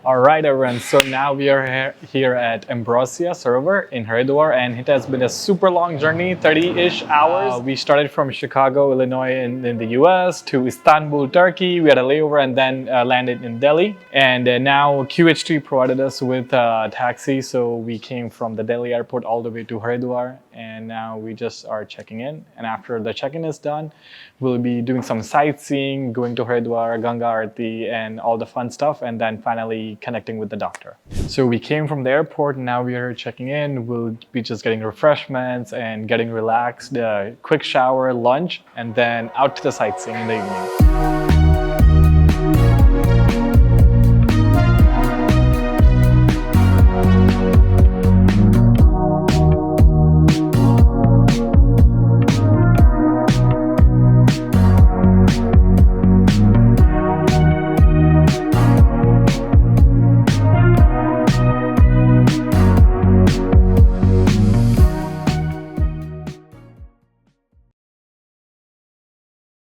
Alright everyone, so now we are here at Ambrosia server in Haridwar, and it has been a super long journey, 30-ish hours. We started from Chicago, Illinois in the US to Istanbul, Turkey. We had a layover and then landed in Delhi. And now QHT provided us with a taxi, so we came from the Delhi airport all the way to Haridwar, and now we just are checking in. And after the check-in is done, we'll be doing some sightseeing, going to Haridwar, Ganga Aarti, and all the fun stuff, and then finally connecting with the doctor. So we came from the airport, and now we are checking in. We'll be just getting refreshments and getting relaxed, quick shower, lunch, and then out to the sightseeing in the evening.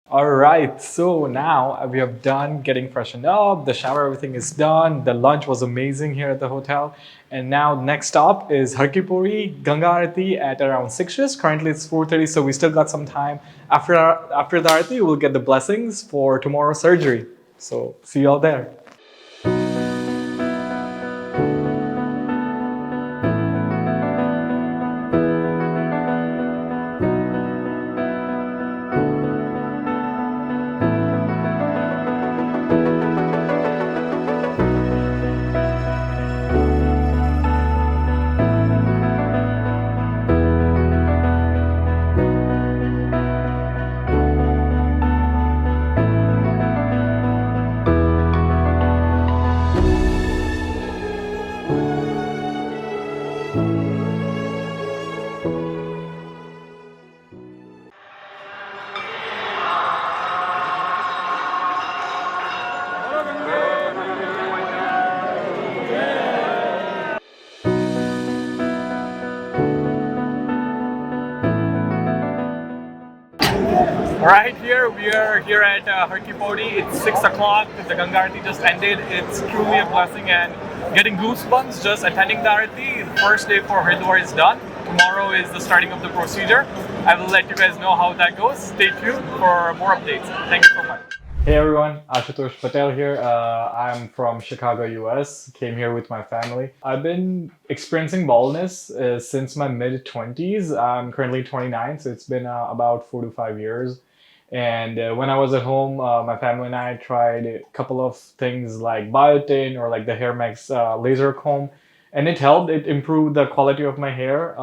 All right, so now we have done getting freshened up, the shower, everything is done. The lunch was amazing here at the hotel. And now next stop is Har Ki Pauri, Ganga Aarti at around 6ish. Currently it's 4:30, so we still got some time. After the Aarti, we'll get the blessings for tomorrow's surgery. So see you all there. Right here, we are here at Har Ki Pauri. It's 6 o'clock. The Ganga Aarti just ended. It's truly a blessing and getting goosebumps just attending the Aarti. The first day for Haridwar is done. Tomorrow is the starting of the procedure. I will let you guys know how that goes. Stay tuned for more updates. Thank you so much. Hey everyone, Ashutosh Patel here. I'm from Chicago, US. Came here with my family. I've been experiencing baldness since my mid-20s. I'm currently 29, so it's been about 4 to 5 years. And when I was at home, my family and I tried a couple of things like biotin or like the Hair Max laser comb, and it helped. It improved the quality of my hair,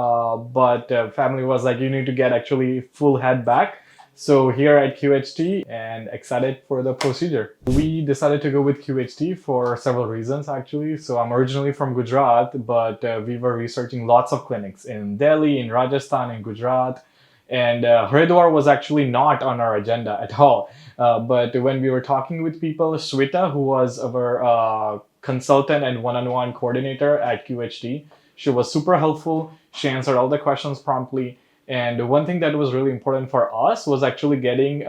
but family was like, you need to get actually full head back. So here at QHT, and excited for the procedure. We decided to go with QHT for several reasons actually. So I'm originally from Gujarat, but we were researching lots of clinics in Delhi, in Rajasthan, in Gujarat. And Haridwar was actually not on our agenda at all. But when we were talking with people, Sweta, who was our consultant and one-on-one coordinator at QHT, she was super helpful. She answered all the questions promptly. And one thing that was really important for us was actually getting,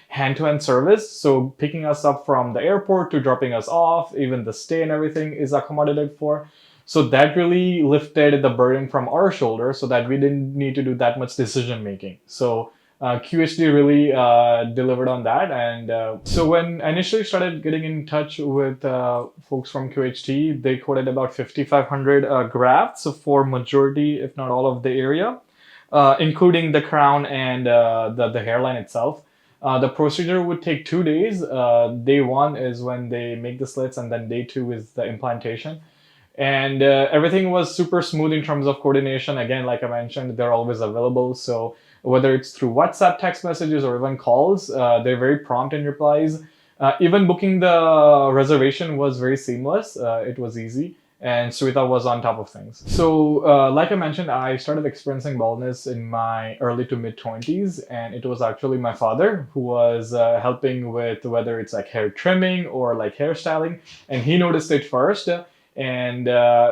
hand-to-hand service. So picking us up from the airport to dropping us off, even the stay and everything is accommodated for. So that really lifted the burden from our shoulders so that we didn't need to do that much decision making. So QHD really delivered on that. And so when I initially started getting in touch with folks from QHT, they quoted about 5,500 grafts for majority, if not all of the area, including the crown and the hairline itself. The procedure would take 2 days. Day one is when they make the slits, and then day two is the implantation. And everything was super smooth in terms of coordination. Again, like I mentioned, they're always available. So whether it's through WhatsApp text messages or even calls, they're very prompt in replies. Even booking the reservation was very seamless. It was easy. And Sweta was on top of things. So like I mentioned, I started experiencing baldness in my early to mid 20s, and it was actually my father who was helping with whether it's like hair trimming or like hairstyling, and he noticed it first. And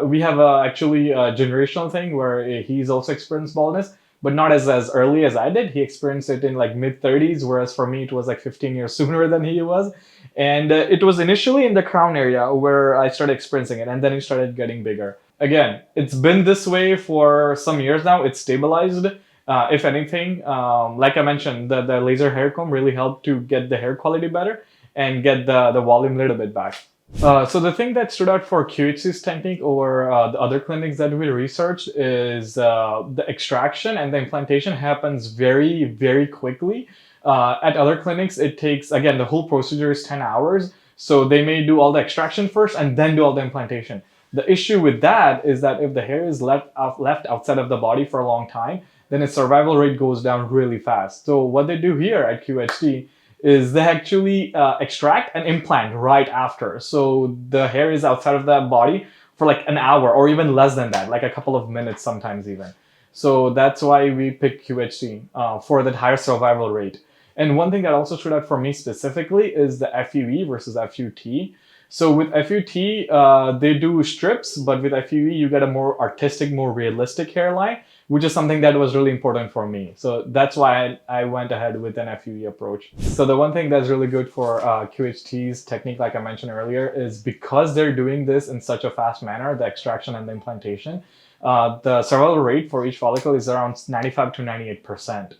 we have actually a generational thing where he's also experienced baldness, but not as early as I did. He experienced it in like mid 30s, whereas for me it was like 15 years sooner than he was. And it was initially in the crown area where I started experiencing it, and then it started getting bigger. Again, it's been this way for some years now. It's stabilized. If anything, like I mentioned, the laser hair comb really helped to get the hair quality better and get the volume a little bit back. So the thing that stood out for QHT's technique over the other clinics that we researched is the extraction and the implantation happens very, very quickly. At other clinics, it takes, again, the whole procedure is 10 hours. So they may do all the extraction first and then do all the implantation. The issue with that is that if the hair is left outside of the body for a long time, then its survival rate goes down really fast. So what they do here at QHT is they actually extract and implant right after. So the hair is outside of that body for like an hour or even less than that, like a couple of minutes sometimes even. So that's why we picked QHT for that higher survival rate. And one thing that also stood out for me specifically is the FUE versus FUT. So with FUT, they do strips, but with FUE, you get a more artistic, more realistic hairline, which is something that was really important for me. So that's why I went ahead with an FUE approach. So the one thing that's really good for QHT's technique, like I mentioned earlier, is because they're doing this in such a fast manner, the extraction and the implantation, the survival rate for each follicle is around 95 to 98%.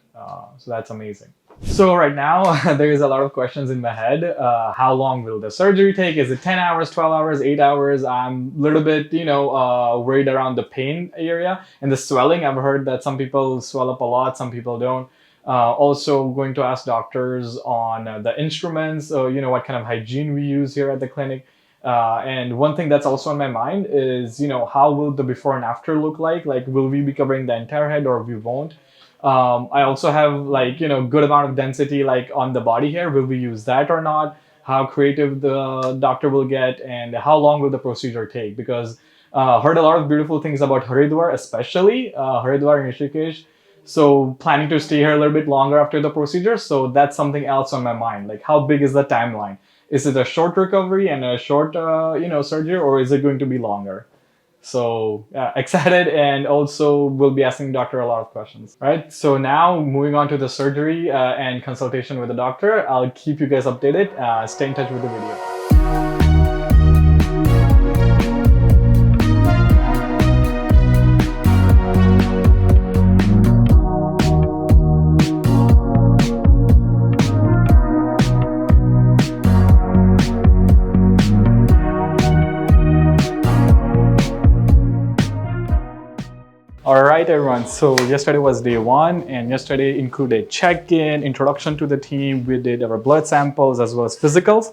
So that's amazing. So right now, there is a lot of questions in my head. How long will the surgery take? Is it 10 hours, 12 hours, 8 hours? I'm a little bit, worried around the pain area and the swelling. I've heard that some people swell up a lot, some people don't. Also going to ask doctors on the instruments, what kind of hygiene we use here at the clinic. And one thing that's also on my mind is, how will the before and after look like? Like, will we be covering the entire head or we won't? I also have good amount of density on the body hair. Will we use that or not? How creative the doctor will get and how long will the procedure take? Because heard a lot of beautiful things about Haridwar, especially Haridwar and Rishikesh. So planning to stay here a little bit longer after the procedure. So that's something else on my mind. Like, how big is the timeline? Is it a short recovery and a short surgery, or is it going to be longer? So excited, and also we'll be asking the doctor a lot of questions. Right. So now moving on to the surgery and consultation with the doctor. I'll keep you guys updated. Stay in touch with the video. Alright everyone, so yesterday was day one and yesterday included check-in, introduction to the team. We did our blood samples as well as physicals.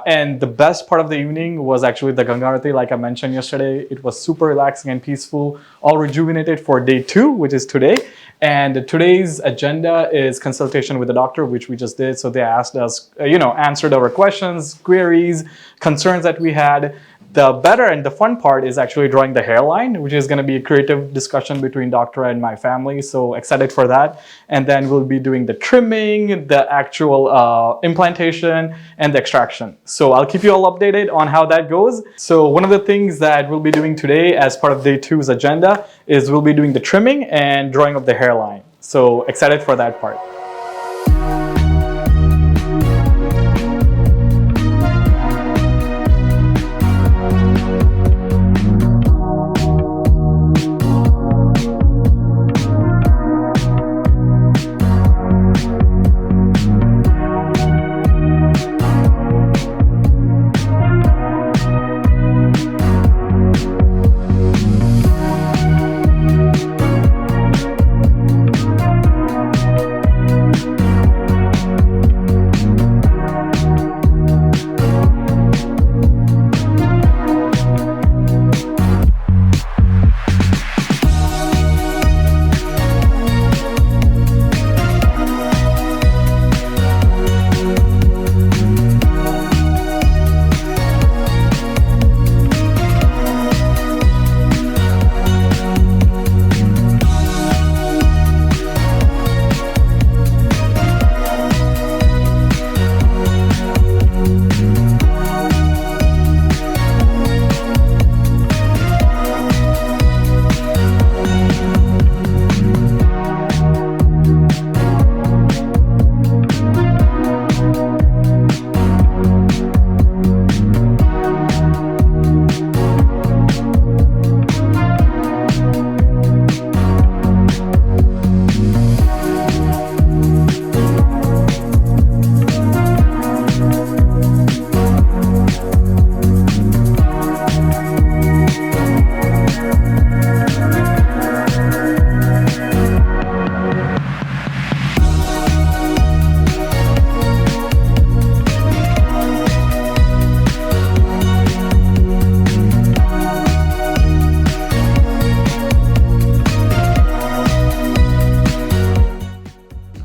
And the best part of the evening was actually the Ganga Aarti, like I mentioned yesterday. It was super relaxing and peaceful, all rejuvenated for day two, which is today. And today's agenda is consultation with the doctor, which we just did. So they asked us, answered our questions, queries, concerns that we had. The better and the fun part is actually drawing the hairline, which is going to be a creative discussion between doctor and my family. So excited for that. And then we'll be doing the trimming, the actual implantation, and the extraction. So I'll keep you all updated on how that goes. So one of the things that we'll be doing today as part of day two's agenda is we'll be doing the trimming and drawing of the hairline. So excited for that part.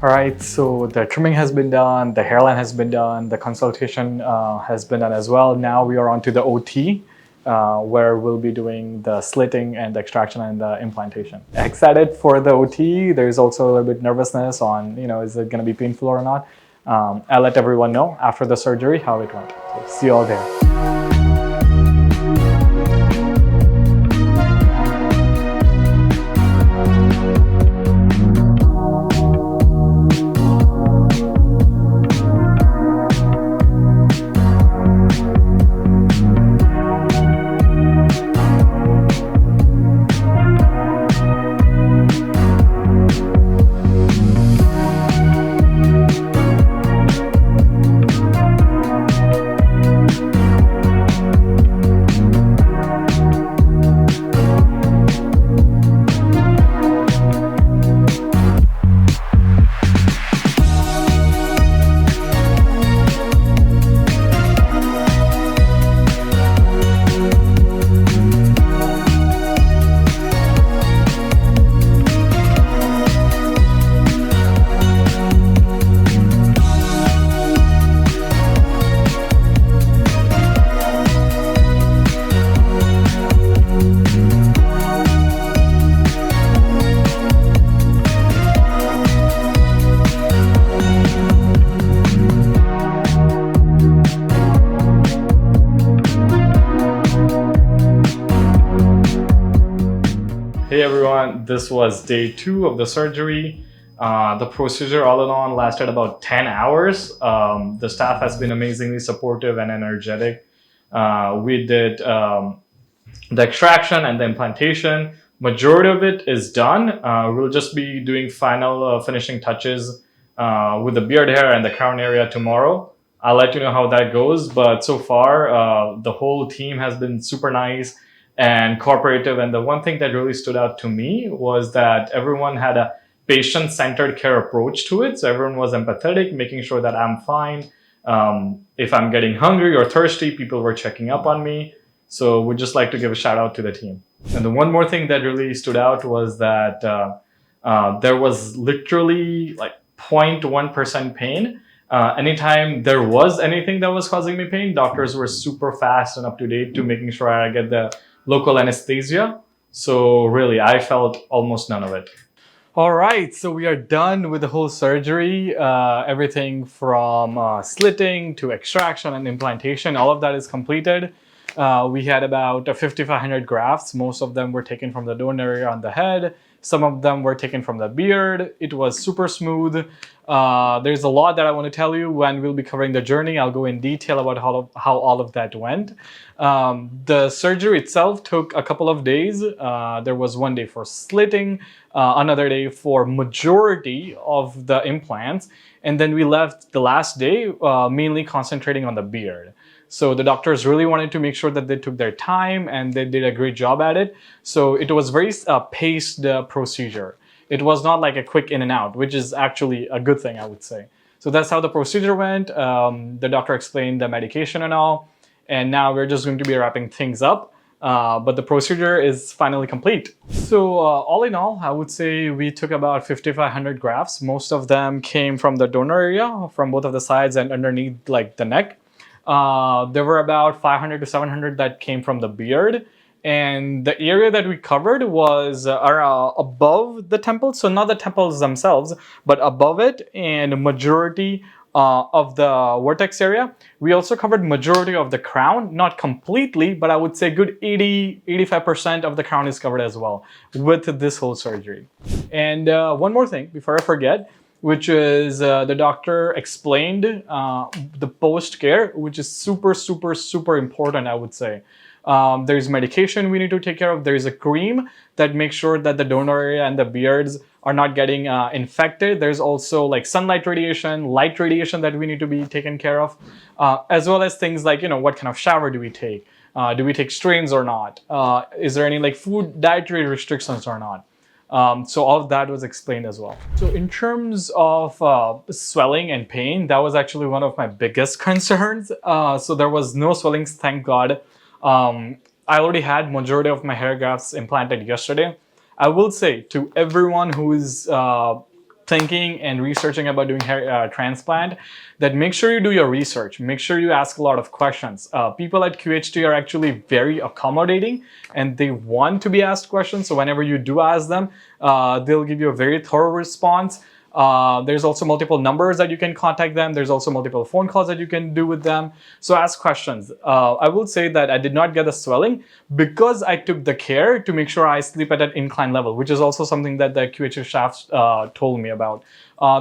All right, so the trimming has been done, the hairline has been done, the consultation has been done as well. Now we are on to the OT, where we'll be doing the slitting and the extraction and the implantation. Excited for the OT. There's also a little bit nervousness on, is it going to be painful or not? I'll let everyone know after the surgery how it went. So see you all there. Hey everyone, this was day 2 of the surgery. The procedure all in all lasted about 10 hours. The staff has been amazingly supportive and energetic. We did the extraction and the implantation. Majority of it is done. We'll just be doing final finishing touches with the beard hair and the crown area tomorrow. I'll let you know how that goes, but so far the whole team has been super nice and cooperative. And the one thing that really stood out to me was that everyone had a patient-centered care approach to it. So everyone was empathetic, making sure that I'm fine. If I'm getting hungry or thirsty, people were checking up on me. So we'd just like to give a shout out to the team. And the one more thing that really stood out was that there was literally like 0.1% pain. Anytime there was anything that was causing me pain, doctors were super fast and up to date to making sure I get the local anesthesia. So really, I felt almost none of it. All right, so we are done with the whole surgery. Everything from slitting to extraction and implantation, all of that is completed. We had about 5,500 grafts. Most of them were taken from the donor area on the head. Some of them were taken from the beard. It was super smooth. There's a lot that I want to tell you when we'll be covering the journey. I'll go in detail about how all of that went. The surgery itself took a couple of days. There was one day for slitting, another day for majority of the implants, and then we left the last day mainly concentrating on the beard. So the doctors really wanted to make sure that they took their time and they did a great job at it. So it was very paced procedure. It was not like a quick in and out, which is actually a good thing, I would say. So that's how the procedure went. The doctor explained the medication and all. And now we're just going to be wrapping things up. But the procedure is finally complete. So all in all, I would say we took about 5,500 grafts. Most of them came from the donor area, from both of the sides and underneath like the neck. There were about 500 to 700 that came from the beard. And the area that we covered was above the temples. So not the temples themselves, but above it, and majority of the vertex area. We also covered majority of the crown, not completely, but I would say good 85% of the crown is covered as well with this whole surgery. And one more thing before I forget, which is the doctor explained the post-care, which is super, super, super important, I would say. There's medication we need to take care of. There's a cream that makes sure that the donor area and the beards are not getting infected. There's also like sunlight radiation, light radiation that we need to be taken care of, as well as things like, what kind of shower do we take? Do we take strains or not? Is there any like food dietary restrictions or not? So all of that was explained as well. So in terms of swelling and pain, that was actually one of my biggest concerns. So there was no swellings, thank God. I already had majority of my hair grafts implanted yesterday. I will say to everyone who is thinking and researching about doing hair transplant, that make sure you do your research. Make sure you ask a lot of questions. People at QHT are actually very accommodating and they want to be asked questions. So whenever you do ask them, they'll give you a very thorough response. There's also multiple numbers that you can contact them. There's also multiple phone calls that you can do with them. So ask questions. I will say that I did not get the swelling because I took the care to make sure I sleep at an incline level, which is also something that the QHT staff told me about.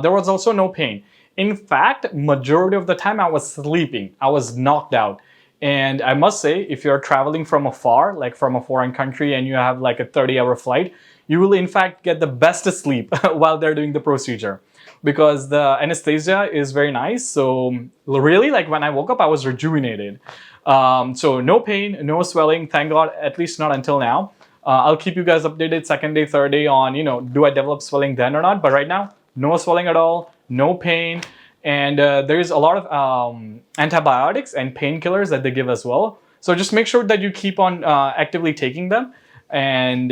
There was also no pain. In fact, majority of the time I was sleeping. I was knocked out. And I must say, if you're traveling from afar, like from a foreign country and you have like a 30-hour flight, you will in fact get the best sleep while they're doing the procedure because the anesthesia is very nice. So really, like when I woke up, I was rejuvenated. So no pain, no swelling, thank God, at least not until now. I'll keep you guys updated second day, third day on, do I develop swelling then or not? But right now, no swelling at all, no pain. And there's a lot of antibiotics and painkillers that they give as well. So just make sure that you keep on actively taking them. And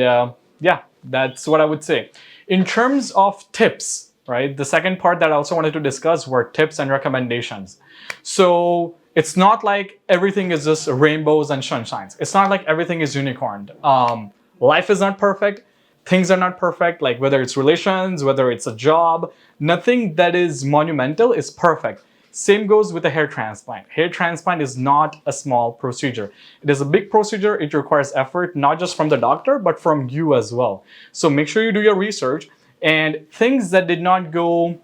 yeah, that's what I would say. In terms of tips, right? The second part that I also wanted to discuss were tips and recommendations. So it's not like everything is just rainbows and sunshines. It's not like everything is unicorn. Life is not perfect. Things are not perfect, like whether it's relations, whether it's a job, nothing that is monumental is perfect. Same goes with a hair transplant. Hair transplant is not a small procedure. It is a big procedure. It requires effort, not just from the doctor, but from you as well. So make sure you do your research and things that did not go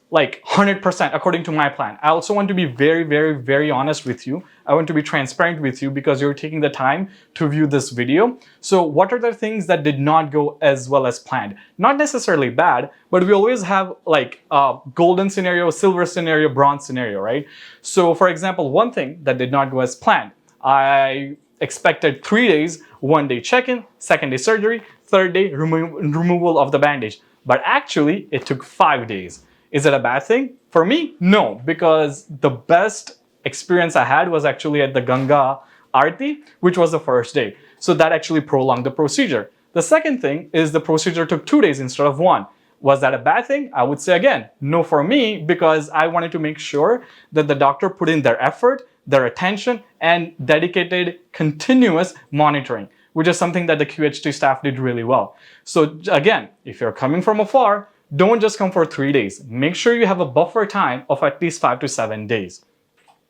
like 100% according to my plan. I also want to be very, very, very honest with you. I want to be transparent with you because you're taking the time to view this video. So what are the things that did not go as well as planned? Not necessarily bad, but we always have like a golden scenario, silver scenario, bronze scenario, right? So for example, one thing that did not go as planned, I expected 3 days, 1 day check-in, second day surgery, third day removal of the bandage. But actually it took 5 days. Is it a bad thing? For me, no, because the best experience I had was actually at the Ganga Aarti, which was the first day. So that actually prolonged the procedure. The second thing is the procedure took 2 days instead of 1. Was that a bad thing? I would say again, no for me, because I wanted to make sure that the doctor put in their effort, their attention, and dedicated continuous monitoring, which is something that the QHT staff did really well. So again, if you're coming from afar, don't just come for 3 days. Make sure you have a buffer time of at least 5 to 7 days.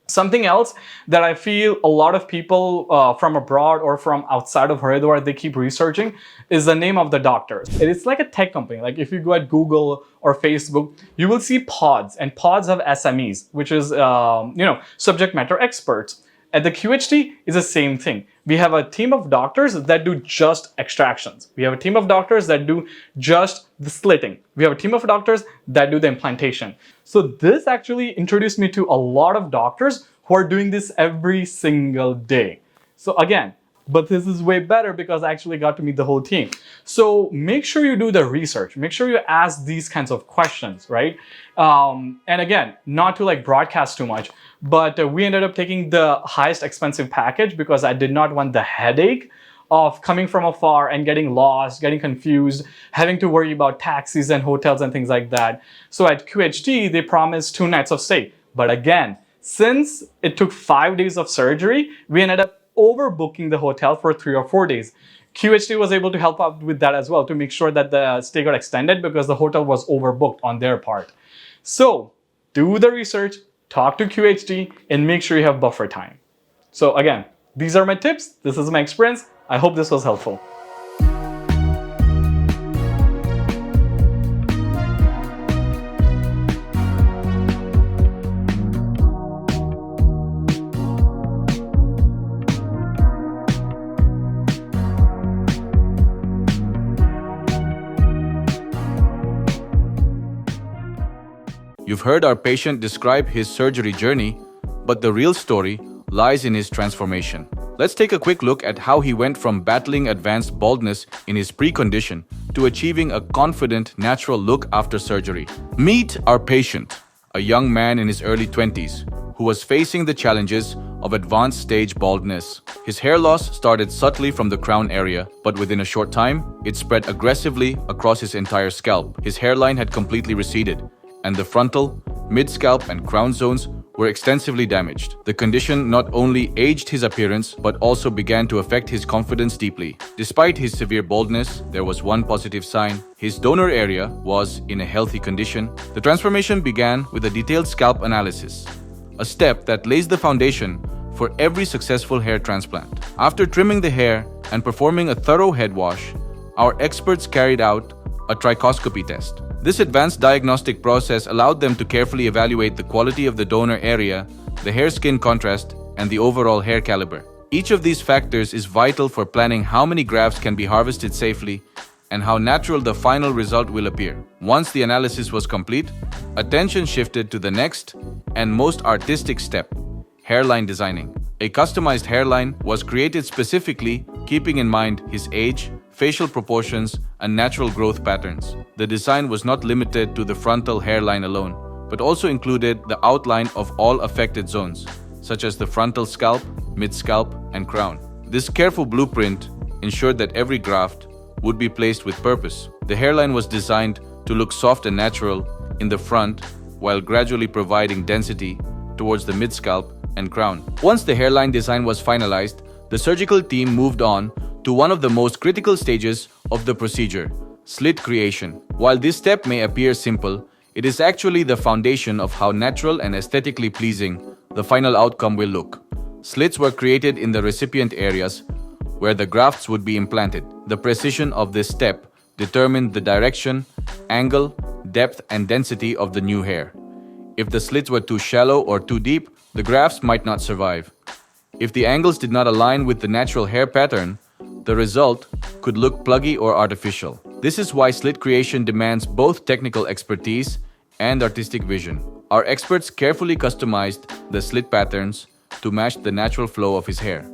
Something else that I feel a lot of people from abroad or from outside of Haridwar, they keep researching is the name of the doctors. It's like a tech company. Like if you go at Google or Facebook, you will see pods, and pods have SMEs, which is, subject matter experts. At the QHT is the same thing. We have a team of doctors that do just extractions. We have a team of doctors that do just the slitting. We have a team of doctors that do the implantation. So this actually introduced me to a lot of doctors who are doing this every single day. So again, but this is way better because I actually got to meet the whole team. So make sure you do the research. Make sure you ask these kinds of questions, right? And again, not to like broadcast too much, but we ended up taking the highest expensive package because I did not want the headache of coming from afar and getting lost, getting confused, having to worry about taxis and hotels and things like that. So at QHT, they promised 2 nights of stay. But again, since it took 5 days of surgery, we ended up overbooking the hotel for 3 or 4 days. QHT was able to help out with that as well to make sure that the stay got extended because the hotel was overbooked on their part. So do the research, talk to QHT, and make sure you have buffer time. So again, these are my tips. This is my experience. I hope this was helpful. You've heard our patient describe his surgery journey, but the real story lies in his transformation. Let's take a quick look at how he went from battling advanced baldness in his pre-condition to achieving a confident, natural look after surgery. Meet our patient, a young man in his early 20s who was facing the challenges of advanced stage baldness. His hair loss started subtly from the crown area, but within a short time, it spread aggressively across his entire scalp. His hairline had completely receded, and the frontal, mid-scalp, and crown zones were extensively damaged. The condition not only aged his appearance, but also began to affect his confidence deeply. Despite his severe baldness, there was one positive sign. His donor area was in a healthy condition. The transformation began with a detailed scalp analysis, a step that lays the foundation for every successful hair transplant. After trimming the hair and performing a thorough head wash, our experts carried out a trichoscopy test. This advanced diagnostic process allowed them to carefully evaluate the quality of the donor area, the hair-skin contrast, and the overall hair caliber. Each of these factors is vital for planning how many grafts can be harvested safely and how natural the final result will appear. Once the analysis was complete, attention shifted to the next and most artistic step: hairline designing. A customized hairline was created specifically keeping in mind his age, facial proportions, and natural growth patterns. The design was not limited to the frontal hairline alone, but also included the outline of all affected zones, such as the frontal scalp, mid-scalp, and crown. This careful blueprint ensured that every graft would be placed with purpose. The hairline was designed to look soft and natural in the front, while gradually providing density towards the mid-scalp and crown. Once the hairline design was finalized, the surgical team moved on to one of the most critical stages of the procedure: slit creation. While this step may appear simple, it is actually the foundation of how natural and aesthetically pleasing the final outcome will look. Slits were created in the recipient areas where the grafts would be implanted. The precision of this step determined the direction, angle, depth, and density of the new hair. If the slits were too shallow or too deep, the grafts might not survive. If the angles did not align with the natural hair pattern, the result could look pluggy or artificial. This is why slit creation demands both technical expertise and artistic vision. Our experts carefully customized the slit patterns to match the natural flow of his hair.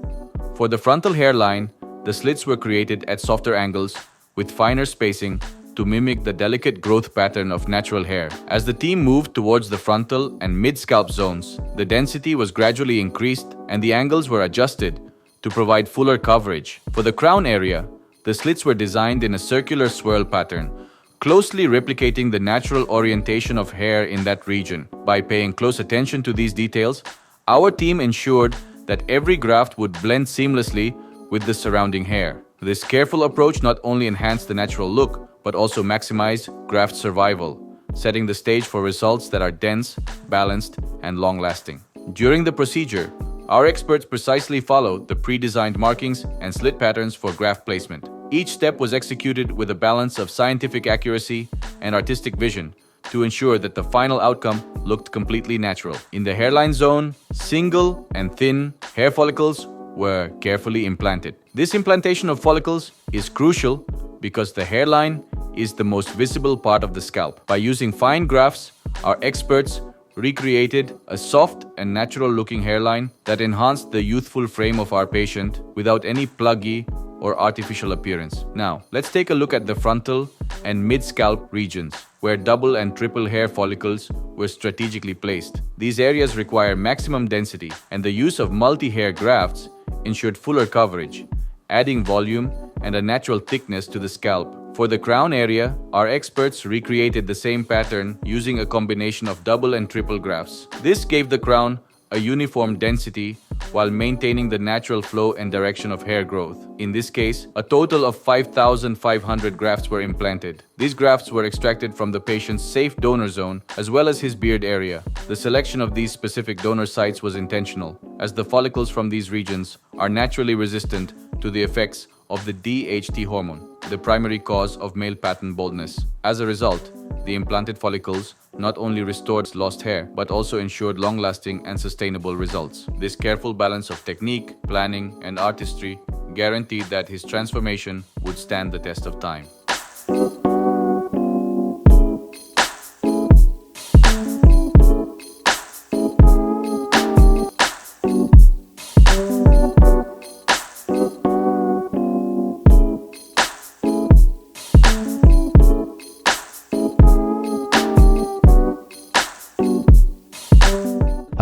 For the frontal hairline, the slits were created at softer angles with finer spacing to mimic the delicate growth pattern of natural hair. As the team moved towards the frontal and mid-scalp zones, the density was gradually increased and the angles were adjusted to provide fuller coverage. For the crown area, the slits were designed in a circular swirl pattern, closely replicating the natural orientation of hair in that region. By paying close attention to these details, our team ensured that every graft would blend seamlessly with the surrounding hair. This careful approach not only enhanced the natural look, but also maximized graft survival, setting the stage for results that are dense, balanced, and long-lasting. During the procedure, our experts precisely followed the pre-designed markings and slit patterns for graft placement. Each step was executed with a balance of scientific accuracy and artistic vision to ensure that the final outcome looked completely natural. In the hairline zone, single and thin hair follicles were carefully implanted. This implantation of follicles is crucial because the hairline is the most visible part of the scalp. By using fine grafts, our experts recreated a soft and natural-looking hairline that enhanced the youthful frame of our patient without any pluggy or artificial appearance. Now, let's take a look at the frontal and mid-scalp regions, where double and triple hair follicles were strategically placed. These areas require maximum density, and the use of multi-hair grafts ensured fuller coverage, adding volume and a natural thickness to the scalp. For the crown area, our experts recreated the same pattern using a combination of double and triple grafts. This gave the crown a uniform density while maintaining the natural flow and direction of hair growth. In this case, a total of 5,500 grafts were implanted. These grafts were extracted from the patient's safe donor zone as well as his beard area. The selection of these specific donor sites was intentional, as the follicles from these regions are naturally resistant to the effects of the DHT hormone, the primary cause of male pattern baldness. As a result, the implanted follicles not only restored lost hair, but also ensured long-lasting and sustainable results. This careful balance of technique, planning, and artistry guaranteed that his transformation would stand the test of time.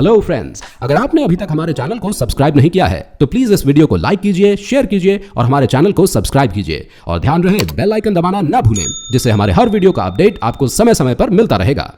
Hello friends, अगर आपने अभी तक हमारे channel को subscribe नहीं किया है तो प्लीज इस वीडियो को लाइक कीजिए, शेयर कीजिए और हमारे चैनल को सब्सक्राइब कीजिए और ध्यान रहे बेल आइकन दबाना ना भूलें, जिससे हमारे हर वीडियो का अपडेट आपको समय समय पर मिलता रहेगा।